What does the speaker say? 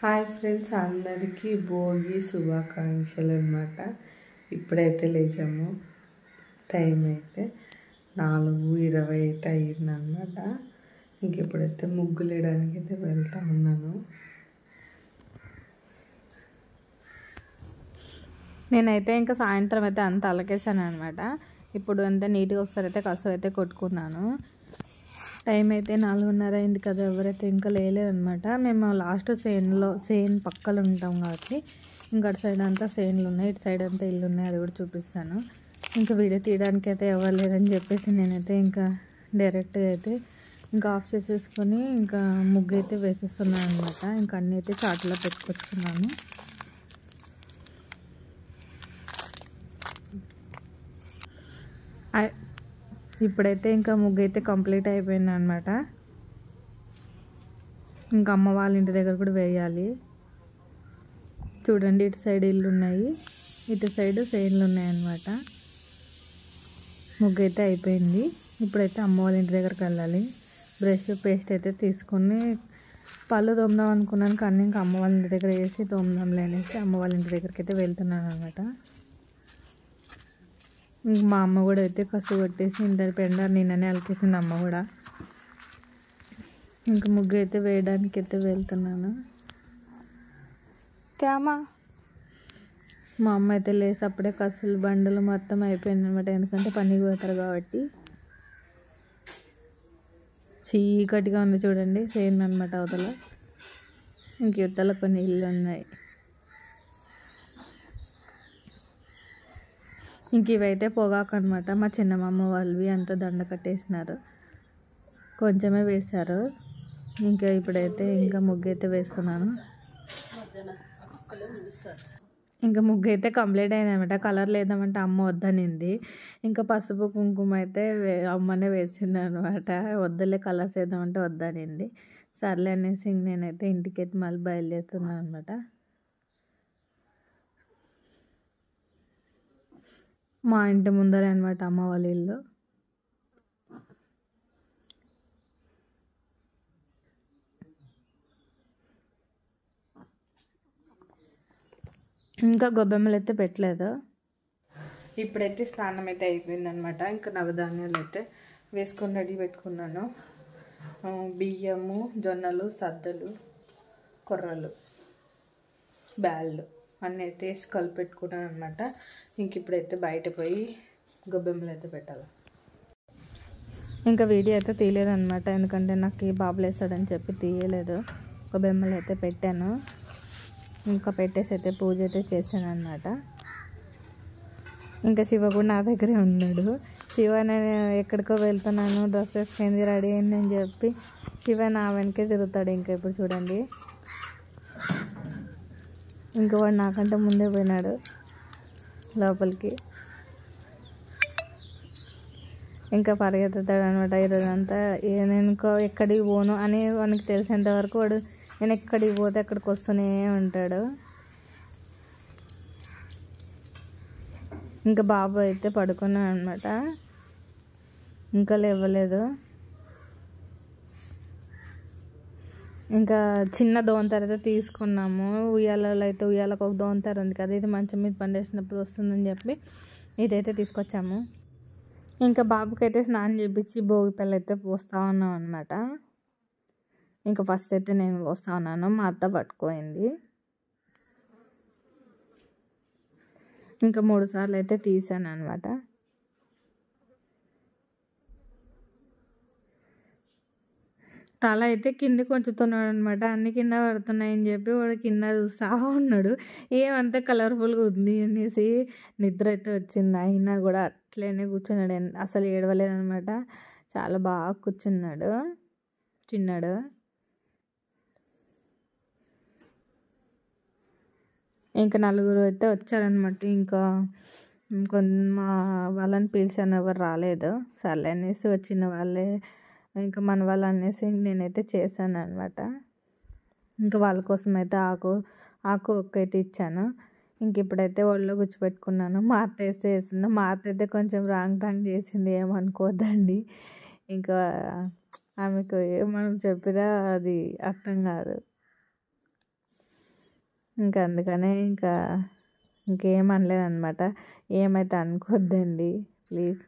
Hi friends, అందరికీ భోగి శుభాకాంక్షలు అన్నమాట. ఇప్పుడైతే లేచాము, టైం అయితే 4:20 అయితే అయ్యిందన్నమాట. ఇంక ఇప్పుడైతే ముగ్గులు వేయడానికి అయితే వెళ్తా ఉన్నాను. నేనైతే ఇంకా సాయంత్రం అయితే అంత అలకేసాను అనమాట. ఇప్పుడు అంతా నీట్గా ఒకసారి కసు అయితే కొట్టుకున్నాను. టైం అయితే 4:30 అయింది కదా, ఎవరైతే ఇంకా లేలేదనమాట. మేము లాస్ట్ సేన్ పక్కలు ఉంటాం కాబట్టి ఇంకా అటు సైడ్ అంతా సేన్లు ఉన్నాయి, ఇటు సైడ్ అంతా ఇల్లు ఉన్నాయి, అది కూడా చూపిస్తాను. ఇంకా వీడియో తీయడానికి అయితే ఎవరు లేదని చెప్పేసి నేనైతే ఇంకా డైరెక్ట్గా అయితే ఇంకా ఆఫ్ చేసేసుకొని ఇంకా ముగ్గు అయితే వేసేస్తున్నాను అనమాట. ఇంకా అన్నీ అయితే చాటులో పెట్టుకొచ్చుకున్నాను. ఇప్పుడైతే ఇంకా ముగ్గు అయితే కంప్లీట్ అయిపోయింది అనమాట. ఇంకా అమ్మ వాళ్ళ ఇంటి దగ్గర కూడా వేయాలి. చూడండి, ఇటు సైడ్ ఇల్లు ఉన్నాయి, ఇటు సైడ్ సేన్లు ఉన్నాయి అన్నమాట. ముగ్గు అయితే అయిపోయింది. ఇప్పుడైతే అమ్మ వాళ్ళ ఇంటి దగ్గరికి వెళ్ళాలి. బ్రష్ పేస్ట్ అయితే తీసుకొని పళ్ళు తోముదాం అనుకున్నాను, కానీ ఇంకా అమ్మ వాళ్ళ ఇంటి దగ్గర వేసి తోముదాంలే అనేసి అమ్మ వాళ్ళ ఇంటి దగ్గరికి అయితే వెళ్తున్నాను అనమాట. ఇంక మా అమ్మ కూడా అయితే కసు కొట్టేసి ఇంత పెండ నిన్ననే అలికేసింది అమ్మ కూడా. ఇంకా ముగ్గు అయితే వేయడానికి అయితే వెళ్తున్నాను. మా అమ్మ అయితే లేసి అప్పుడే కసులు బండలు మొత్తం అయిపోయింది అనమాట, ఎందుకంటే పనికి పోతారు కాబట్టి. చీకటిగా ఉంది చూడండి, సేమ్ అనమాట అవతల. ఇంక యువతల కొన్ని ఇల్లు ఉన్నాయి. ఇంక ఇవైతే పొగాకు అనమాట. మా చిన్నమ్మ వాళ్ళవి అంతా దండ కట్టేసినారు, కొంచెమే వేశారు. ఇంకా ఇప్పుడైతే ఇంకా ముగ్గు అయితే వేస్తున్నాను. ఇంకా ముగ్గు అయితే కంప్లీట్ అయింది అనమాట. కలర్ లేదామంటే అమ్మ వద్దనింది. ఇంకా పసుపు కుంకుమ అయితే అమ్మనే వేసింది అనమాట. వద్దులే కలర్స్ వేద్దామంటే వద్దనింది. సర్లే అనేసి నేనైతే ఇంటికైతే మళ్ళీ బయలుదేరుతున్నాను అనమాట. మా ఇంటి ముందరే అనమాట అమ్మ వాళ్ళ ఇల్లు. ఇంకా గొబ్బెమ్మలు అయితే పెట్టలేదు. ఇప్పుడైతే స్నానం అయితే అయిపోయిందనమాట. ఇంకా నవధాన్యాలు అయితే వేసుకొని రెడీ పెట్టుకున్నాను. బియ్యము, జొన్నలు, సద్దలు, కొర్రలు, బ్యాళ్ళు అన్నీ అయితే వేసి కలిపెట్టుకున్నాను అనమాట. ఇంక ఇప్పుడైతే బయట పోయి గొబ్బెమ్మలు అయితే పెట్టాలి. ఇంకా వీడియో అయితే తీయలేదన్నమాట, ఎందుకంటే నాకు బాబులు వేస్తాడని చెప్పి తీయలేదు. గొబ్బెమ్మలు అయితే పెట్టాను. ఇంకా పెట్టేసి అయితే పూజ అయితే చేశాను అనమాట. ఇంకా శివ కూడా నా దగ్గరే ఉన్నాడు. శివ నేను ఎక్కడికో వెళ్తున్నాను, డ్రెస్ వేసుకుంది, రెడీ అయింది అని చెప్పి శివ నా వెనకే తిరుగుతాడు. ఇంకా ఇప్పుడు చూడండి, ఇంకా వాడు నాకంటే ముందే పోయినాడు లోపలికి. ఇంకా పరిగెత్తుతాడు అనమాట ఈరోజంతా. నేను ఎక్కడికి పోను అని వానికి తెలిసేంత వరకు వాడు నేను ఎక్కడికి పోతే అక్కడికి వస్తూనే ఉంటాడు. ఇంకా బాబు అయితే పడుకున్నాడు అనమాట, ఇంకా లేవలేదు. ఇంకా చిన్న దోంతర అయితే తీసుకున్నాము. ఉయ్యాలలో అయితే ఉయ్యాలకు ఒక దోంతర ఉంది కదా, ఇది మంచం మీద పండేసినప్పుడు వస్తుందని చెప్పి ఇదైతే తీసుకొచ్చాము. ఇంకా బాబుకి అయితే స్నానం చేయించి భోగి పళ్ళు అయితే పోస్తూ ఉన్నాం అనమాట. ఇంకా ఫస్ట్ అయితే నేను పోస్తూ ఉన్నాను, మా అత్త పట్టుకోయింది. ఇంకా 3 సార్లు అయితే తీసాను అనమాట. తల అయితే కిందకి ఉంచుతున్నాడు అనమాట. అన్ని కింద పడుతున్నాయని చెప్పి వాడు కింద చూస్తూ ఉన్నాడు. ఏమంతా కలర్ఫుల్గా ఉంది అనేసి నిద్ర అయితే వచ్చింది. అయినా కూడా అట్లనే కూర్చున్నాడు, అసలు ఏడవలేదనమాట. చాలా బాగా కూర్చున్నాడు చిన్నాడు. ఇంకా 4 అయితే వచ్చారనమాట. ఇంకా మా వాళ్ళని పిలిచాను, ఎవరు రాలేదు. సర్లే అనేసి వచ్చిన వాళ్ళే ఇంకా మన వాళ్ళు అనేసి నేనైతే చేశాను అనమాట. ఇంకా వాళ్ళ కోసం అయితే ఆకు ఒక్కైతే ఇచ్చాను. ఇంక ఇప్పుడైతే ఒళ్ళో గుచ్చిపెట్టుకున్నాను. మా అత్త వేసింది. మా అత్త అయితే కొంచెం రాంగ్ చేసింది, ఏమనుకోవద్దండి. ఇంకా ఆమెకు మనం చెప్పినా అది అర్థం కాదు. ఇంకా అందుకనే ఇంకేం అనలేదన్నమాట. ఏమైతే అనుకోద్దండి ప్లీజ్.